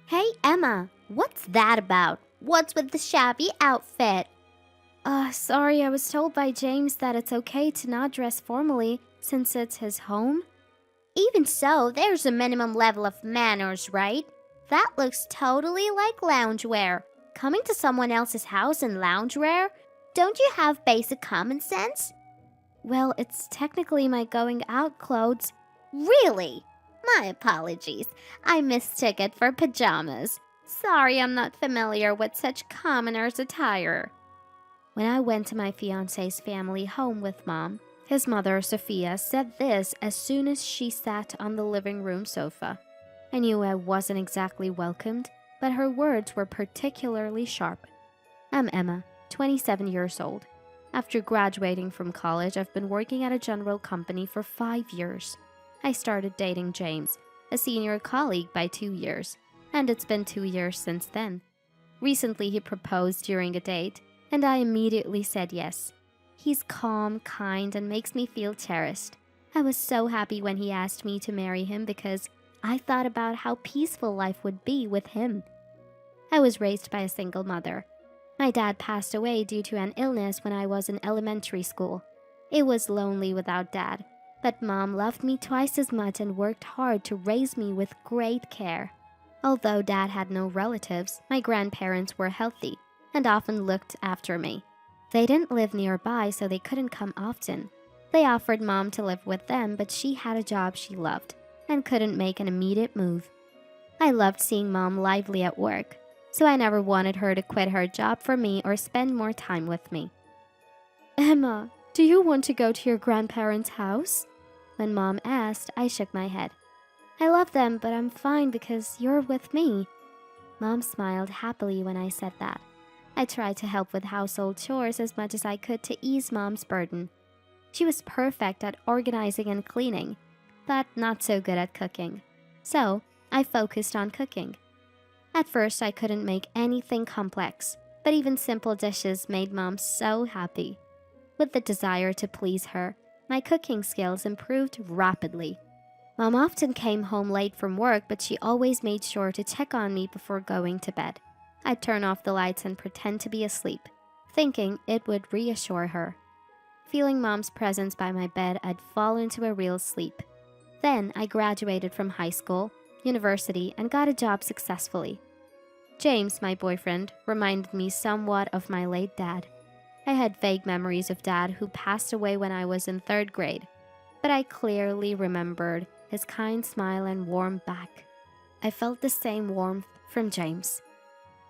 Hey, Emma, what's that about? What's with the shabby outfit? Sorry, I was told by James that it's okay to not dress formally since it's his home. Even so, there's a minimum level of manners, right? That looks totally like loungewear. Coming to someone else's house in loungewear? Don't you have basic common sense? Well, it's technically my going out clothes. Really? My apologies. I mistook it for pajamas. Sorry, I'm not familiar with such commoner's attire. When I went to my fiancé's family home with Mom, his mother, Sophia, said this as soon as she sat on the living room sofa. I knew I wasn't exactly welcomed, but her words were particularly sharp. I'm Emma, 27 years old. After graduating from college, I've been working at a general company for 5 years. I started dating James, a senior colleague, by 2 years, and it's been 2 years since then. Recently, he proposed during a date, and I immediately said yes. He's calm, kind, and makes me feel cherished. I was so happy when he asked me to marry him because I thought about how peaceful life would be with him. I was raised by a single mother. My dad passed away due to an illness when I was in elementary school. It was lonely without dad, but Mom loved me twice as much and worked hard to raise me with great care. Although Dad had no relatives, my grandparents were healthy and often looked after me. They didn't live nearby, so they couldn't come often. They offered Mom to live with them, but she had a job she loved and couldn't make an immediate move. I loved seeing Mom lively at work, so I never wanted her to quit her job for me or spend more time with me. Emma, do you want to go to your grandparents' house? When Mom asked, I shook my head. I love them, but I'm fine because you're with me. Mom smiled happily when I said that. I tried to help with household chores as much as I could to ease Mom's burden. She was perfect at organizing and cleaning, but not so good at cooking. So, I focused on cooking. At first, I couldn't make anything complex, but even simple dishes made Mom so happy. With the desire to please her, my cooking skills improved rapidly. Mom often came home late from work, but she always made sure to check on me before going to bed. I'd turn off the lights and pretend to be asleep, thinking it would reassure her. Feeling Mom's presence by my bed, I'd fall into a real sleep. Then I graduated from high school, university, and got a job successfully. James, my boyfriend, reminded me somewhat of my late dad. I had vague memories of Dad, who passed away when I was in 3rd grade, but I clearly remembered his kind smile and warm back. I felt the same warmth from James.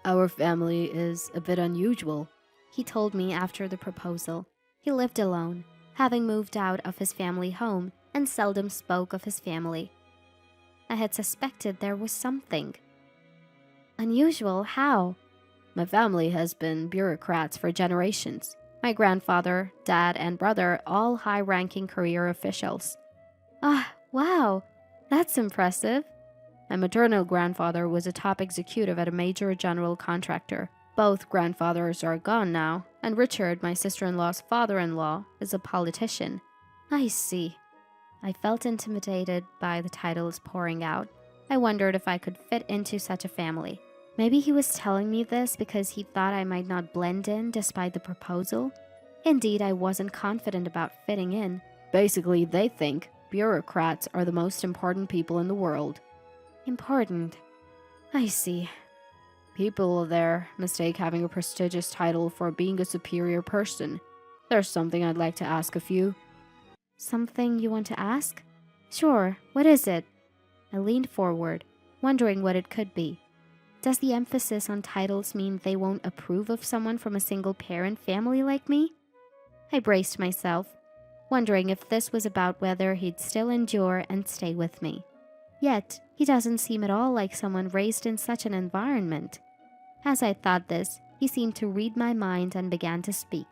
Our family is a bit unusual, He told me after the proposal. He lived alone, having moved out of his family home, and seldom spoke of his family. I had suspected there was something. Unusual? How? My family has been bureaucrats for generations. My grandfather, dad, and brother, all high-ranking career officials. Wow, that's impressive. My maternal grandfather was a top executive at a major general contractor. Both grandfathers are gone now, and Richard, my sister-in-law's father-in-law, is a politician. I see. I felt intimidated by the titles pouring out. I wondered if I could fit into such a family. Maybe he was telling me this because he thought I might not blend in despite the proposal. Indeed, I wasn't confident about fitting in. Basically, they think bureaucrats are the most important people in the world. Important. I see. People there mistake having a prestigious title for being a superior person. There's something I'd like to ask of you. Something you want to ask? Sure, what is it? I leaned forward, wondering what it could be. Does the emphasis on titles mean they won't approve of someone from a single-parent family like me? I braced myself, wondering if this was about whether he'd still endure and stay with me. Yet, he doesn't seem at all like someone raised in such an environment. As I thought this, he seemed to read my mind and began to speak.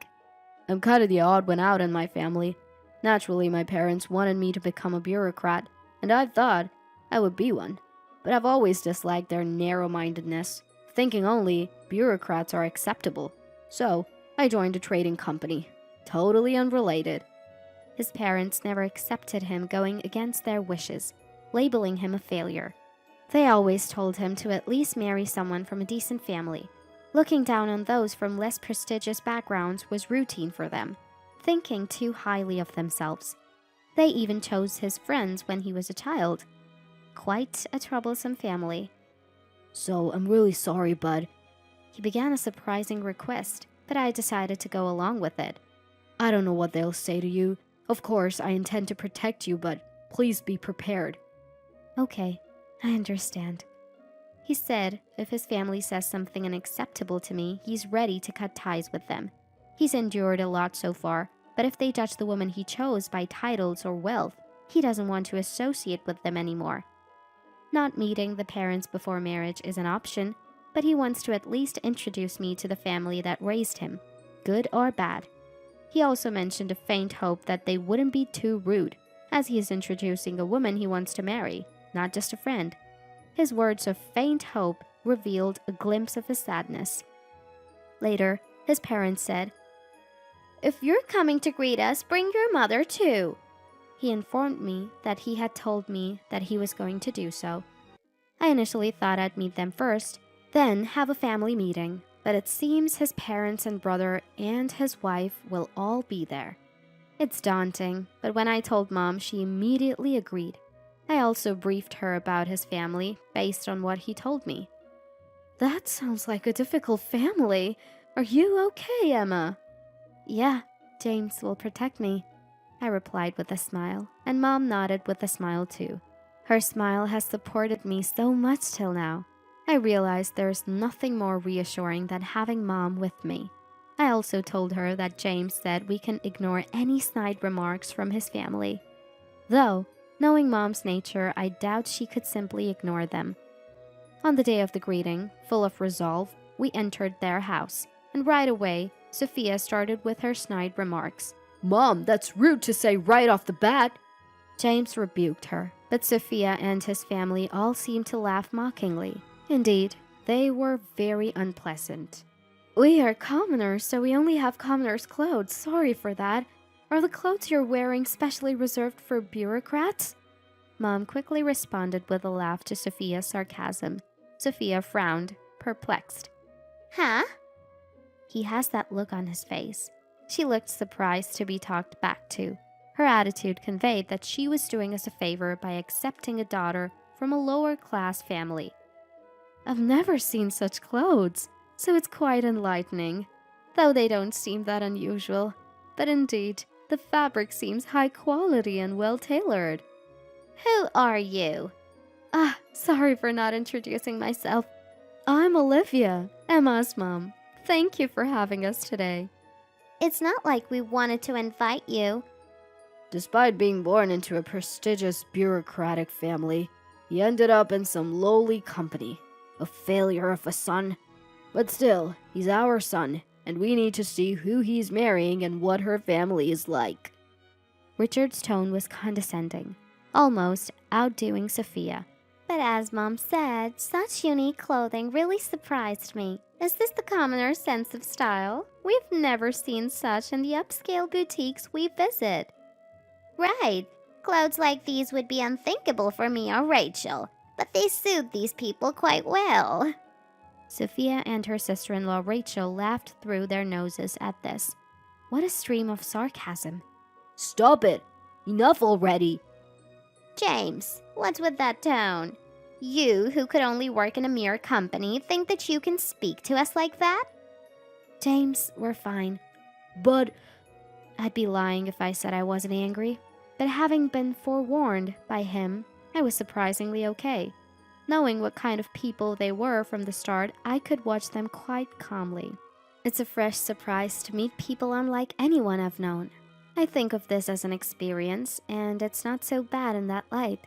I'm kind of the odd one out in my family. Naturally, my parents wanted me to become a bureaucrat, and I thought I would be one. But I've always disliked their narrow-mindedness, thinking only bureaucrats are acceptable. So, I joined a trading company. Totally unrelated. His parents never accepted him, going against their wishes, labeling him a failure. They always told him to at least marry someone from a decent family. Looking down on those from less prestigious backgrounds was routine for them, thinking too highly of themselves. They even chose his friends when he was a child. Quite a troublesome family. So I'm really sorry, bud. He began a surprising request, but I decided to go along with it. I don't know what they'll say to you. Of course, I intend to protect you, but please be prepared. Okay, I understand. He said if his family says something unacceptable to me, he's ready to cut ties with them. He's endured a lot so far, but if they judge the woman he chose by titles or wealth, he doesn't want to associate with them anymore. Not meeting the parents before marriage is an option, but he wants to at least introduce me to the family that raised him, good or bad. He also mentioned a faint hope that they wouldn't be too rude, as he is introducing a woman he wants to marry, not just a friend. His words of faint hope revealed a glimpse of his sadness. Later, his parents said, "If you're coming to greet us, bring your mother too." He informed me that he had told me that he was going to do so. I initially thought I'd meet them first, then have a family meeting, but it seems his parents and brother and his wife will all be there. It's daunting, but when I told Mom, she immediately agreed. I also briefed her about his family based on what he told me. That sounds like a difficult family. Are you okay, Emma? Yeah, James will protect me, I replied with a smile, and Mom nodded with a smile too. Her smile has supported me so much till now. I realized there's nothing more reassuring than having Mom with me. I also told her that James said we can ignore any snide remarks from his family. Though, knowing Mom's nature, I doubt she could simply ignore them. On the day of the greeting, full of resolve, we entered their house, and right away, Sophia started with her snide remarks. Mom, that's rude to say right off the bat. James rebuked her, but Sophia and his family all seemed to laugh mockingly. Indeed, they were very unpleasant. We are commoners, so we only have commoners' clothes. Sorry for that. Are the clothes you're wearing specially reserved for bureaucrats? Mom quickly responded with a laugh to Sophia's sarcasm. Sophia frowned, perplexed. Huh? He has that look on his face. She looked surprised to be talked back to. Her attitude conveyed that she was doing us a favor by accepting a daughter from a lower-class family. I've never seen such clothes, so it's quite enlightening. Though they don't seem that unusual. But indeed, the fabric seems high quality and well-tailored. Who are you? Sorry for not introducing myself. I'm Olivia, Emma's mom. Thank you for having us today. It's not like we wanted to invite you. Despite being born into a prestigious bureaucratic family, he ended up in some lowly company. A failure of a son. But still, he's our son, and we need to see who he's marrying and what her family is like. Richard's tone was condescending, almost outdoing Sophia. But as Mom said, such unique clothing really surprised me. Is this the commoner's sense of style? We've never seen such in the upscale boutiques we visit. Right. Clothes like these would be unthinkable for me or Rachel, but they suit these people quite well. Sophia and her sister-in-law Rachel laughed through their noses at this. What a stream of sarcasm. Stop it! Enough already! James, what's with that tone? You, who could only work in a mere company, think that you can speak to us like that? James, we're fine. But I'd be lying if I said I wasn't angry. But having been forewarned by him, I was surprisingly okay. Knowing what kind of people they were from the start, I could watch them quite calmly. It's a fresh surprise to meet people unlike anyone I've known. I think of this as an experience, and it's not so bad in that light.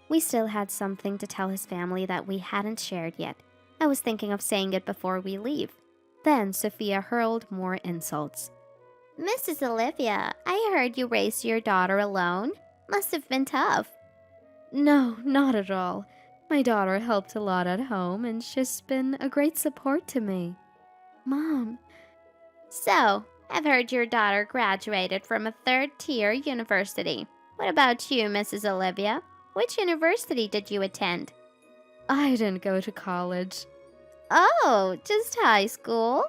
We still had something to tell his family that we hadn't shared yet. I was thinking of saying it before we leave. Then Sophia hurled more insults. Mrs. Olivia, I heard you raised your daughter alone. Must have been tough. No, not at all. My daughter helped a lot at home, and she's been a great support to me. Mom. So, I've heard your daughter graduated from a third-tier university. What about you, Mrs. Olivia? Which university did you attend? I didn't go to college. Oh, just high school?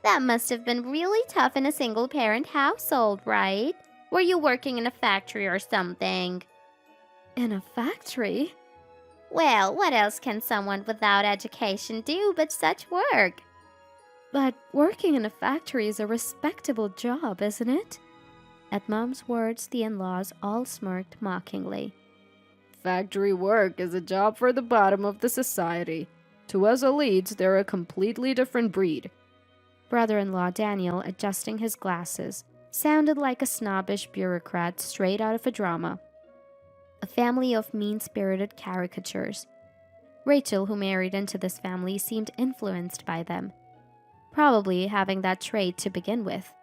That must have been really tough in a single-parent household, right? Were you working in a factory or something? In a factory? Well, what else can someone without education do but such work? But working in a factory is a respectable job, isn't it? At Mom's words, the in-laws all smirked mockingly. Factory work is a job for the bottom of the society. To us elites, they're a completely different breed. Brother-in-law Daniel, adjusting his glasses, sounded like a snobbish bureaucrat straight out of a drama. A family of mean-spirited caricatures. Rachel, who married into this family, seemed influenced by them, probably having that trait to begin with.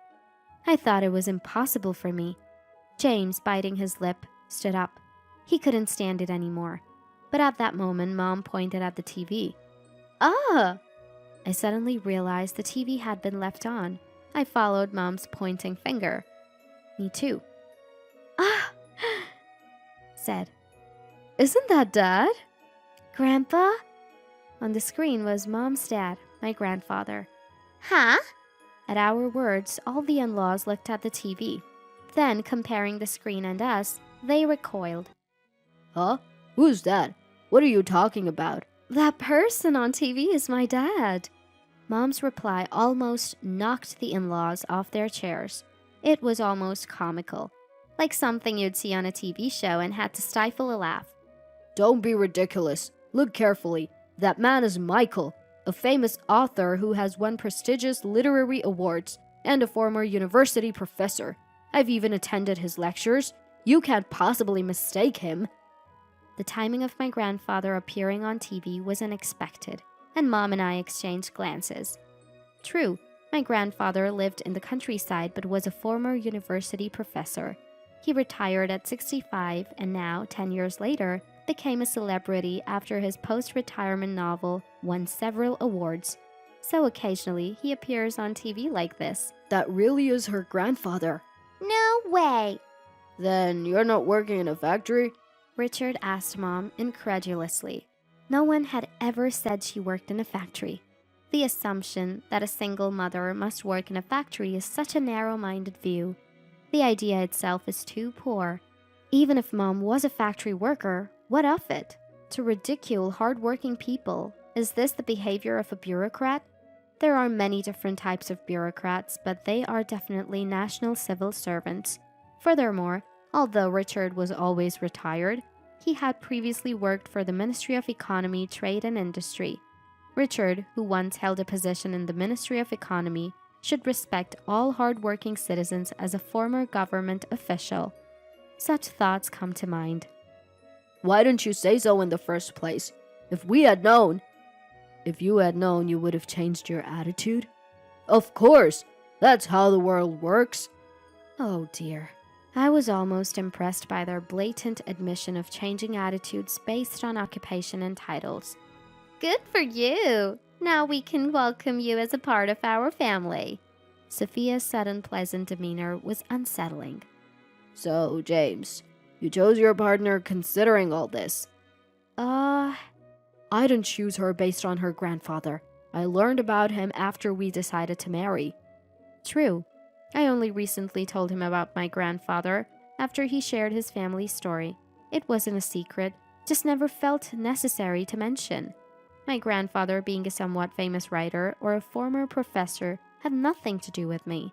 I thought it was impossible for me. James, biting his lip, stood up. He couldn't stand it anymore. But at that moment, Mom pointed at the TV. Ah! I suddenly realized the TV had been left on. I followed Mom's pointing finger. Me too. Ah! Said. Isn't that Dad? Grandpa? On the screen was Mom's dad, my grandfather. Huh? At our words, all the in-laws looked at the TV. Then, comparing the screen and us, they recoiled. Huh? Who's that? What are you talking about? That person on TV is my dad. Mom's reply almost knocked the in-laws off their chairs. It was almost comical, like something you'd see on a TV show and had to stifle a laugh. Don't be ridiculous. Look carefully. That man is Michael, a famous author who has won prestigious literary awards and a former university professor. I've even attended his lectures. You can't possibly mistake him. The timing of my grandfather appearing on TV was unexpected, and Mom and I exchanged glances. True, my grandfather lived in the countryside but was a former university professor. He retired at 65 and now, 10 years later, became a celebrity after his post-retirement novel won several awards. So occasionally, he appears on TV like this. That really is her grandfather. No way. Then you're not working in a factory? Richard asked Mom incredulously. No one had ever said she worked in a factory. The assumption that a single mother must work in a factory is such a narrow-minded view. The idea itself is too poor. Even if Mom was a factory worker, what of it? To ridicule hard-working people, is this the behavior of a bureaucrat? There are many different types of bureaucrats, but they are definitely national civil servants. Furthermore, although Richard was always retired, he had previously worked for the Ministry of Economy, Trade and Industry. Richard, who once held a position in the Ministry of Economy, should respect all hard-working citizens as a former government official. Such thoughts come to mind. Why didn't you say so in the first place? If we had known... If you had known, you would have changed your attitude? Of course! That's how the world works. Oh dear. I was almost impressed by their blatant admission of changing attitudes based on occupation and titles. Good for you. Now we can welcome you as a part of our family. Sophia's sudden pleasant demeanor was unsettling. So, James, you chose your partner considering all this. I didn't choose her based on her grandfather. I learned about him after we decided to marry. True. I only recently told him about my grandfather after he shared his family story. It wasn't a secret, just never felt necessary to mention. My grandfather being a somewhat famous writer or a former professor had nothing to do with me.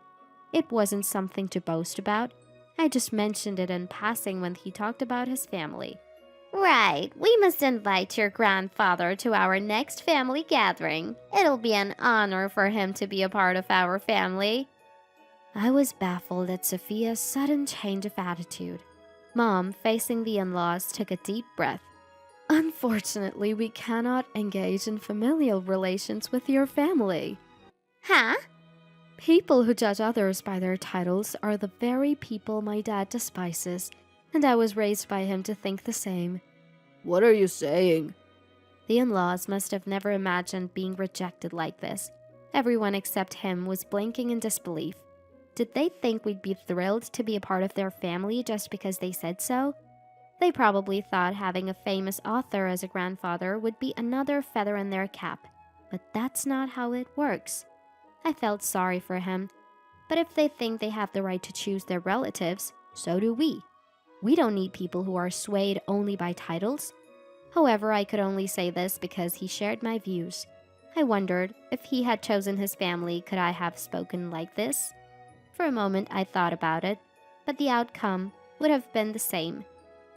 It wasn't something to boast about. I just mentioned it in passing when he talked about his family. Right, we must invite your grandfather to our next family gathering. It'll be an honor for him to be a part of our family. I was baffled at Sophia's sudden change of attitude. Mom, facing the in-laws, took a deep breath. Unfortunately, we cannot engage in familial relations with your family. Huh? People who judge others by their titles are the very people my dad despises, and I was raised by him to think the same. What are you saying? The in-laws must have never imagined being rejected like this. Everyone except him was blinking in disbelief. Did they think we'd be thrilled to be a part of their family just because they said so? They probably thought having a famous author as a grandfather would be another feather in their cap, but that's not how it works. I felt sorry for him, but if they think they have the right to choose their relatives, so do we. We don't need people who are swayed only by titles. However, I could only say this because he shared my views. I wondered if he had chosen his family, could I have spoken like this? For a moment I thought about it, but the outcome would have been the same.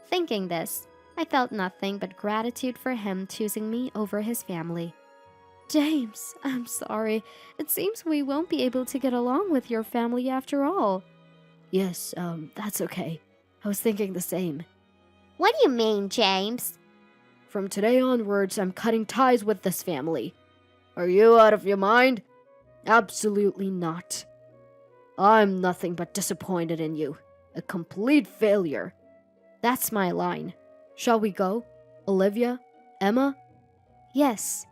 Thinking this, I felt nothing but gratitude for him choosing me over his family. James, I'm sorry. It seems we won't be able to get along with your family after all. Yes, that's okay. I was thinking the same. What do you mean, James? From today onwards, I'm cutting ties with this family. Are you out of your mind? Absolutely not. I'm nothing but disappointed in you. A complete failure. That's my line. Shall we go? Olivia? Emma? Yes.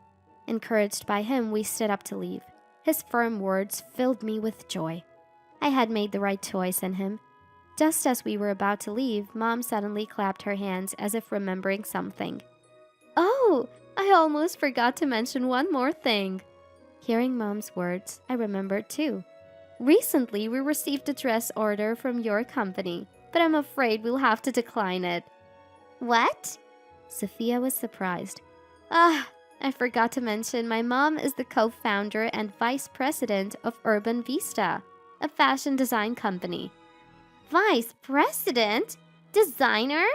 Encouraged by him, we stood up to leave. His firm words filled me with joy. I had made the right choice in him. Just as we were about to leave, Mom suddenly clapped her hands as if remembering something. Oh, I almost forgot to mention one more thing. Hearing Mom's words, I remembered too. Recently, we received a dress order from your company, but I'm afraid we'll have to decline it. What? Sophia was surprised. I forgot to mention my mom is the co-founder and vice president of Urban Vista, a fashion design company. Vice president? Designer?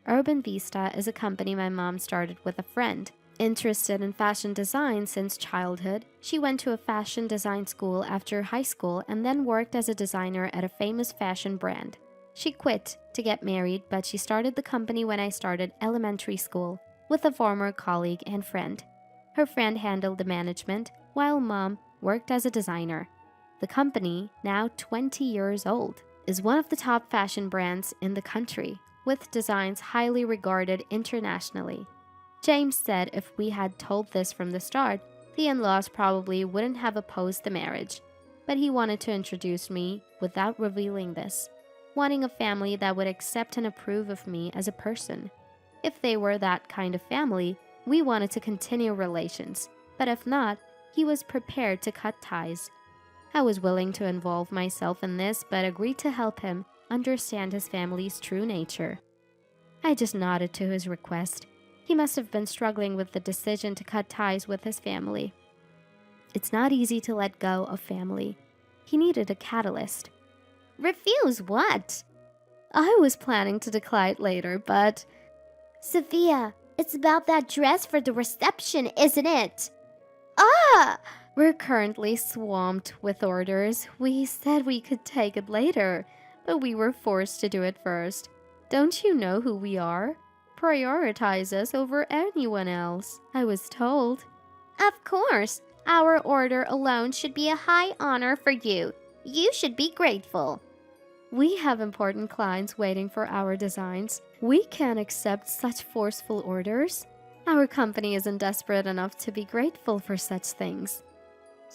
Urban Vista is a company my mom started with a friend. Interested in fashion design since childhood, she went to a fashion design school after high school and then worked as a designer at a famous fashion brand. She quit to get married, but she started the company when I started elementary school with a former colleague and friend. Her friend handled the management, while Mom worked as a designer. The company, now 20 years old, is one of the top fashion brands in the country, with designs highly regarded internationally. James said if we had told this from the start, the in-laws probably wouldn't have opposed the marriage, but he wanted to introduce me without revealing this, wanting a family that would accept and approve of me as a person. If they were that kind of family, we wanted to continue relations, but if not, he was prepared to cut ties. I was willing to involve myself in this, but agreed to help him understand his family's true nature. I just nodded to his request. He must have been struggling with the decision to cut ties with his family. It's not easy to let go of family. He needed a catalyst. Refuse what? I was planning to decline later, but... Sophia, it's about that dress for the reception, isn't it? We're currently swamped with orders. We said we could take it later, but we were forced to do it first. Don't you know who we are? Prioritize us over anyone else, I was told. Of course. Our order alone should be a high honor for you. You should be grateful. We have important clients waiting for our designs. We can't accept such forceful orders. Our company isn't desperate enough to be grateful for such things.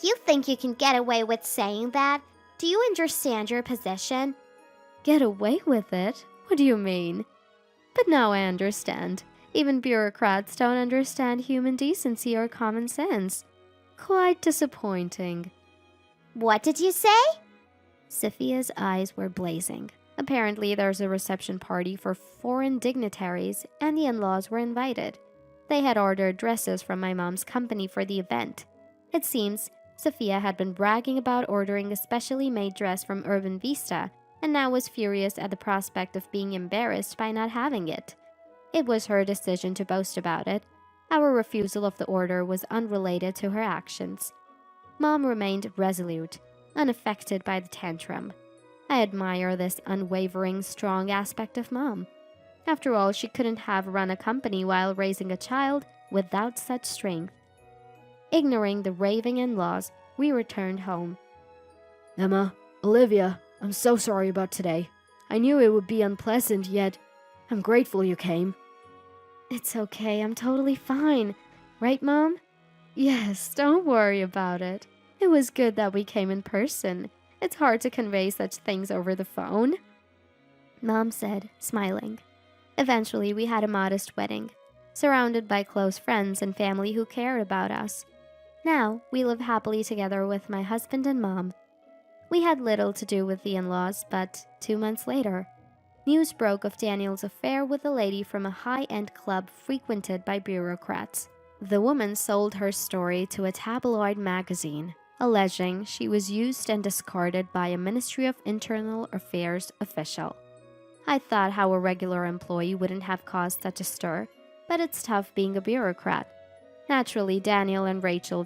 You think you can get away with saying that? Do you understand your position? Get away with it? What do you mean? But now I understand. Even bureaucrats don't understand human decency or common sense. Quite disappointing. What did you say? Sophia's eyes were blazing. Apparently, there's a reception party for foreign dignitaries, and the in-laws were invited. They had ordered dresses from my mom's company for the event. It seems Sophia had been bragging about ordering a specially made dress from Urban Vista, and now was furious at the prospect of being embarrassed by not having it. It was her decision to boast about it. Our refusal of the order was unrelated to her actions. Mom remained resolute, unaffected by the tantrum. I admire this unwavering, strong aspect of Mom. After all, she couldn't have run a company while raising a child without such strength. Ignoring the raving in-laws, we returned home. Emma, Olivia, I'm so sorry about today. I knew it would be unpleasant, yet I'm grateful you came. It's okay, I'm totally fine. Right, Mom? Yes, don't worry about it. It was good that we came in person. It's hard to convey such things over the phone. Mom said, smiling. Eventually, we had a modest wedding, surrounded by close friends and family who cared about us. Now, we live happily together with my husband and mom. We had little to do with the in-laws, but 2 months later, news broke of Daniel's affair with a lady from a high-end club frequented by bureaucrats. The woman sold her story to a tabloid magazine, alleging she was used and discarded by a Ministry of Internal Affairs official. I thought how a regular employee wouldn't have caused such a stir, but it's tough being a bureaucrat. Naturally, Daniel and Rachel